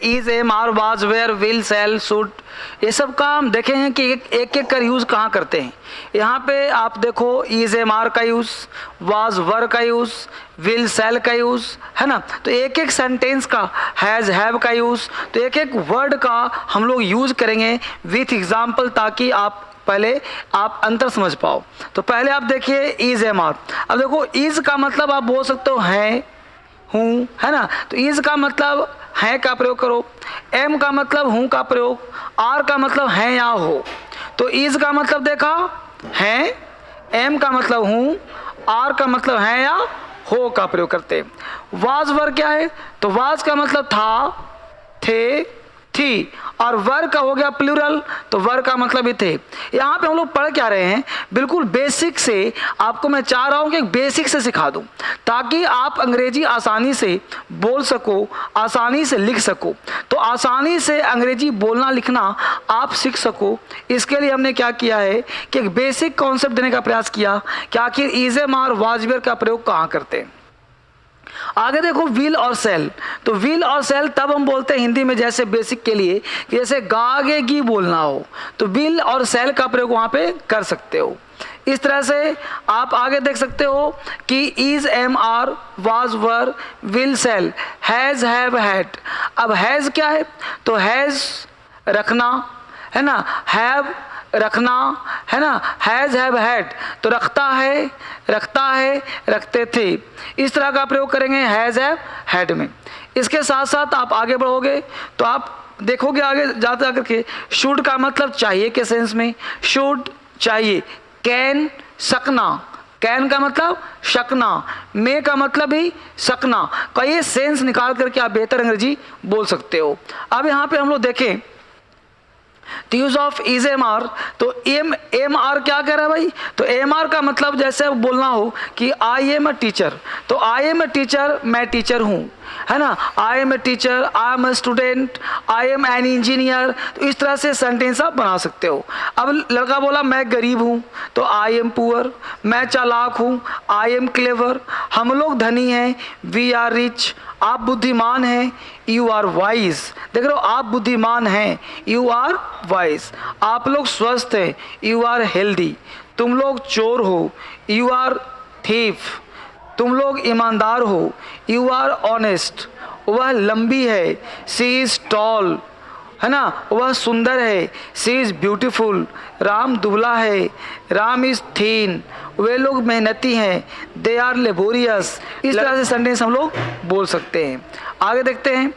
Is, am, are, was, were, will, shall, should, ये सब का हम देखे हैं कि एक एक कर यूज़ कहाँ करते हैं। यहाँ पे आप देखो इज, एम, आर का यूज़, वाज, वर का यूज़, विल, सेल का यूज़, है ना। तो एक एक सेंटेंस का हैज़, हैव का यूज़, तो एक एक वर्ड का हम लोग यूज़ करेंगे विथ एग्जाम्पल, ताकि आप पहले आप अंतर समझ पाओ। तो पहले आप देखिए इज, एम, आर। अब देखो इज का मतलब आप बोल सकते हो हैं, हूँ, है ना। तो इज का मतलब है का प्रयोग करो, एम का मतलब हूँ का प्रयोग, आर का मतलब है या हो। तो इज का मतलब देखा है, एम का मतलब हूँ, आर का मतलब है या हो का प्रयोग करते हैं। वाज, वर क्या है, तो वाज का मतलब था, थे, थी, और वर का हो गया प्लूरल, तो वर का मतलब ही थे। यहाँ पे हम लोग पढ़ क्या रहे हैं, बिल्कुल बेसिक से आपको मैं चाह रहा हूँ कि बेसिक से सिखा दूँ, ताकि आप अंग्रेजी आसानी से बोल सको, आसानी से लिख सको। तो आसानी से अंग्रेजी बोलना लिखना आप सीख सको, इसके लिए हमने क्या किया है कि एक बेसिक कॉन्सेप्ट देने का प्रयास किया कि आखिर is, am, are, was, were का प्रयोग कहाँ करते हैं। आगे देखो विल और सेल। तो विल और सेल तब हम बोलते हैं हिंदी में, जैसे बेसिक के लिए कि जैसे गागेगी बोलना हो, तो विल और सेल का प्रयोग वहाँ पे कर सकते हो। इस तरह से आप आगे देख सकते हो कि is, am, are, was, were, will, shall, has, have, had. अब हैज़ क्या है, तो हैज़ रखना, है ना, हैव रखना, है ना, हैज़, हैव, हैड, तो रखता है, रखता है, रखते थे, इस तरह का प्रयोग करेंगे हैज़, हैव, हैड में। इसके साथ साथ आप आगे बढ़ोगे तो आप देखोगे आगे जाते जाकर के शुड का मतलब चाहिए के सेंस में, शुड चाहिए, कैन सकना, कैन का मतलब शकना, मे का भी सकना, का ये सेंस निकाल करके आप बेहतर अंग्रेजी बोल सकते हो। अब यहाँ पे हम लोग देखें तो use of is, am, are. तो एम आर क्या कह रहा है भाई, तो एम आर का मतलब जैसे बोलना हो कि आई एम अ टीचर, तो आई एम अ टीचर, मैं टीचर हूँ, है ना, I am a teacher, I am a student, I am an engineer. तो इस तरह से सेंटेंस आप बना सकते हो। अब लड़का बोला मैं गरीब हूँ, तो आई एम पुअर, मैं चालाक हूँ, आई एम क्लेवर, हम लोग धनी हैं, वी आर रिच, आप बुद्धिमान हैं, यू आर वाइज। देख रहे हो, आप बुद्धिमान हैं, यू आर वाइज, आप लोग स्वस्थ हैं, यू आर हेल्दी, तुम लोग चोर हो, यू आर थीफ, तुम लोग ईमानदार हो, यू आर ऑनेस्ट, वह लंबी है, सी इज टॉल, है ना, वह सुंदर है, सी इज ब्यूटीफुल, राम दुबला है, राम इज थीन, वे लोग मेहनती हैं, दे आर लेबोरियस। इस तरह से सेंटेंस हम लोग बोल सकते हैं। आगे देखते हैं,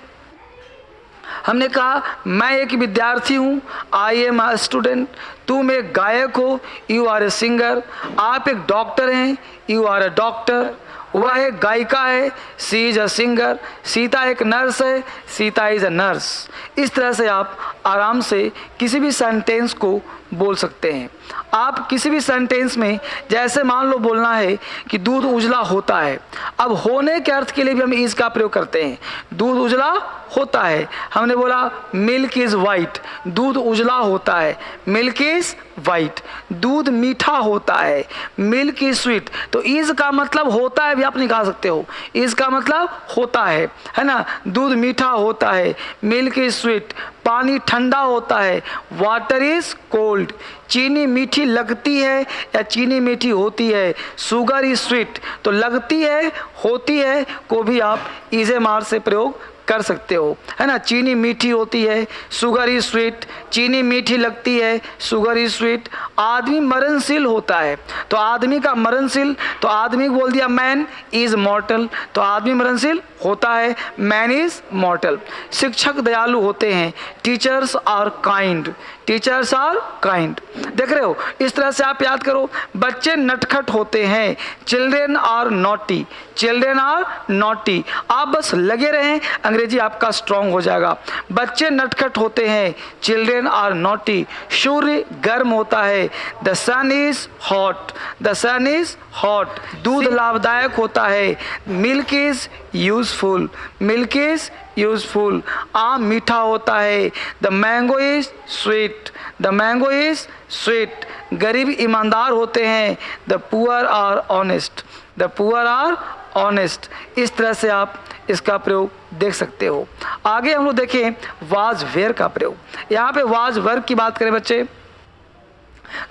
हमने कहा मैं एक विद्यार्थी हूँ, आई एम अ स्टूडेंट, तुम एक गायक हो, यू आर ए सिंगर, आप एक डॉक्टर हैं, यू आर ए डॉक्टर, वह एक गायिका है, सी इज अ सिंगर, सीता एक नर्स है, सीता इज अ नर्स। इस तरह से आप आराम से किसी भी सेंटेंस को बोल सकते हैं। आप किसी भी सेंटेंस में जैसे मान लो बोलना है कि दूध उजला होता है, अब होने के अर्थ के लिए भी हम इज का प्रयोग करते हैं। दूध उजला होता है, हमने बोला मिल्क इज वाइट, दूध उजला होता है, मिल्क इज वाइट। दूध मीठा होता है, मिल्क इज स्वीट। तो इज का मतलब होता है भी आप निकाल सकते हो, इज का मतलब होता है ना, दूध मीठा होता है, मिल्क इज स्वीट। पानी ठंडा होता है, वाटर इज कोल्ड। चीनी मीठी लगती है या चीनी मीठी होती है, शुगर इज स्वीट। तो लगती है, होती है को भी आप इज, एम, आर से प्रयोग कर सकते हो, है ना। चीनी मीठी होती है, शुगर इज स्वीट, चीनी मीठी लगती है, शुगर इज स्वीट। आदमी मरणशील होता है, तो आदमी का मरणशील, तो आदमी बोल दिया मैन इज मॉर्टल, तो आदमी मरणशील होता है, मैन इज मॉर्टल। शिक्षक दयालु होते हैं, teachers are kind, teachers are kind. देख रहे हो, इस तरह से आप याद करो। बच्चे नटखट होते हैं, children are naughty, children are naughty. आप बस लगे रहें, अंग्रेजी आपका स्ट्रांग हो जाएगा। बच्चे नटखट होते हैं, चिल्ड्रेन आर नॉटी। सूर्य गर्म होता है, the sun is hot, the sun is hot. दूध लाभदायक होता है, milk is useful, milk is useful. आम मीठा होता है, the mango is sweet, the mango is sweet. गरीब ईमानदार होते हैं, the poor are honest, the poor are honest. इस तरह से आप इसका प्रयोग देख सकते हो। आगे हम लोग देखें वाज वेयर का प्रयोग। यहाँ पे वाज वर्ब की बात करें बच्चे,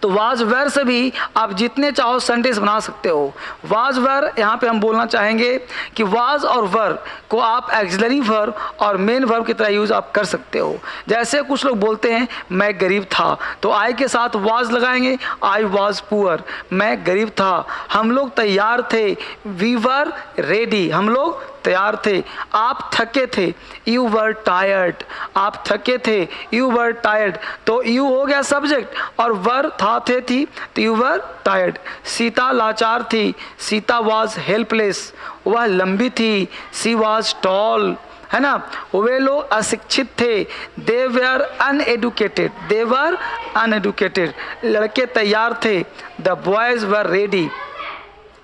तो वाज वेयर से भी आप जितने चाहो सेंटेंस बना सकते हो। वाज वेयर यहाँ पे हम बोलना चाहेंगे कि वाज और वर्ब को आप एक्सिलरी वर्ब और मेन वर्ब की तरह यूज़ आप कर सकते हो। जैसे कुछ लोग बोलते हैं मैं गरीब था, तो आई के साथ वाज लगाएंगे, आई वाज पुअर, मैं गरीब था। हम लोग तैयार थे, वी वर रेडी, हम लोग तैयार थे। आप थके थे, यू वर टायर्ड, आप थके थे, यू वर टायर्ड। तो यू हो गया सब्जेक्ट और वर था थे थी, तो यू वर टायर्ड। सीता लाचार थी, सीता वाज हेल्पलेस, वह लंबी थी, सी वाज टॉल, है ना। वे लोग अशिक्षित थे, दे वर अनएडुकेटेड, दे वर अनएडुकेटेड। लड़के तैयार थे, the boys were ready,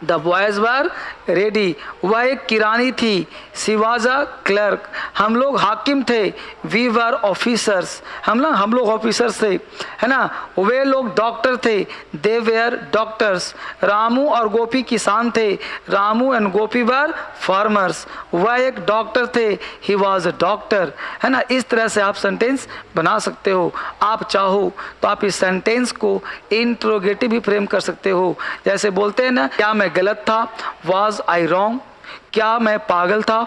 the boys were ready. वह एक किरानी थी, सी वाज अ क्लर्क। हम लोग हाकिम थे, वी वर ऑफिसर्स, हम लोग ऑफिसर्स थे, है ना। वे लोग डॉक्टर थे, दे वेयर डॉक्टर्स। रामू और गोपी किसान थे, Ramu and Gopi were farmers. वह एक डॉक्टर थे, ही वाज अ डॉक्टर, है ना। इस तरह से आप सेंटेंस बना सकते हो। आप चाहो तो आप इस सेंटेंस को इंट्रोगेटिव भी फ्रेम कर सकते हो। जैसे बोलते हैं ना, क्या मैं गलत था, वाज आई रॉन्ग, क्या मैं पागल था,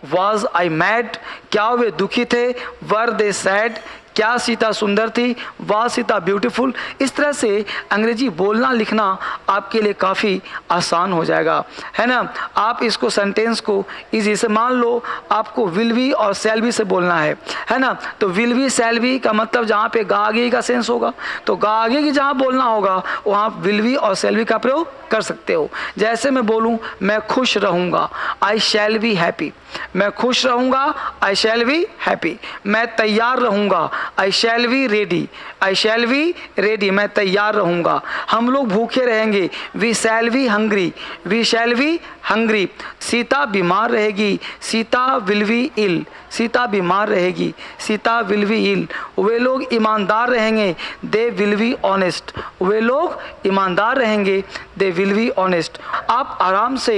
वाज आई मैड, क्या वे दुखी थे, वर दे सैड, क्या सीता सुंदर थी, वाज सीता ब्यूटीफुल। इस तरह से अंग्रेजी बोलना लिखना आपके लिए काफ़ी आसान हो जाएगा, है ना। आप इसको सेंटेंस को इजी से, मान लो आपको विल बी और शैल बी से बोलना है ना। तो विल बी शैल बी का मतलब जहाँ पे गागे का सेंस होगा, तो गागे की जहाँ बोलना होगा वहाँ विल बी और शैल बी का प्रयोग कर सकते हो। जैसे मैं बोलूँ मैं खुश रहूँगा, आई शैल बी हैप्पी, मैं खुश रहूँगा, आई शैल बी हैप्पी। मैं तैयार रहूँगा, I shall be ready, I shall be ready, मैं तैयार रहूँगा। हम लोग भूखे रहेंगे, we shall be hungry, we shall be hungry. Sita बीमार रहेगी, Sita will be ill, Sita बीमार रहेगी, सीता विल बी इल। वे लोग ईमानदार रहेंगे, दे विल बी ऑनेस्ट, वे लोग ईमानदार रहेंगे, दे विल बी ऑनेस्ट। आप आराम से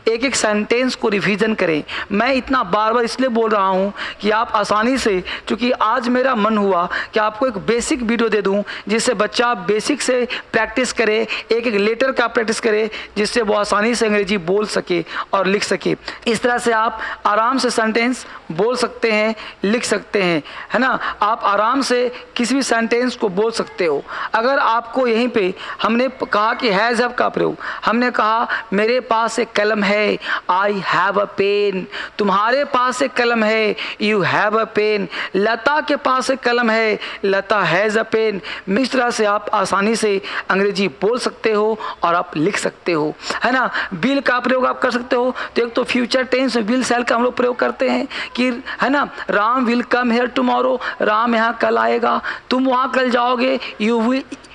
एक एक सेंटेंस को रिवीजन करें। मैं इतना बार बार इसलिए बोल रहा हूँ कि आप आसानी से, क्योंकि आज मेरा मन हुआ कि आपको एक बेसिक वीडियो दे दूँ जिससे बच्चा बेसिक से प्रैक्टिस करे, एक एक लेटर का प्रैक्टिस करे, जिससे वो आसानी से अंग्रेजी बोल सके और लिख सके। इस तरह से आप आराम से सेंटेंस बोल सकते हैं, लिख सकते हैं, है ना। आप आराम से किसी भी सेंटेंस को बोल सकते हो। अगर आपको यहीं पे हमने कहा कि हैज़ हैव का प्रयोग, हमने कहा मेरे पास एक कलम है, आई हैव अ पेन, तुम्हारे पास एक कलम है, यू हैव अ पेन, लता के पास एक कलम है, लता हैज़ अ पेन। इस तरह से आप आसानी से अंग्रेजी बोल सकते हो और आप लिख सकते हो, है ना। विल का प्रयोग आप कर सकते हो। तो एक तो फ्यूचर टेंस में विल शैल का हम लोग प्रयोग करते हैं कि, है ना, Ram will come here tomorrow, Ram यहाँ कल आएगा, तुम वहाँ कल जाओगे,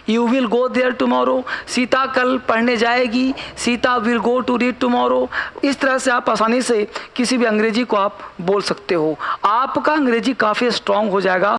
you will go there tomorrow. Sita कल पढ़ने जाएगी, Sita will go to read tomorrow. इस तरह से आप आसानी से किसी भी अंग्रेजी को आप बोल सकते हो। आपका अंग्रेजी काफ़ी स्ट्रांग हो जाएगा।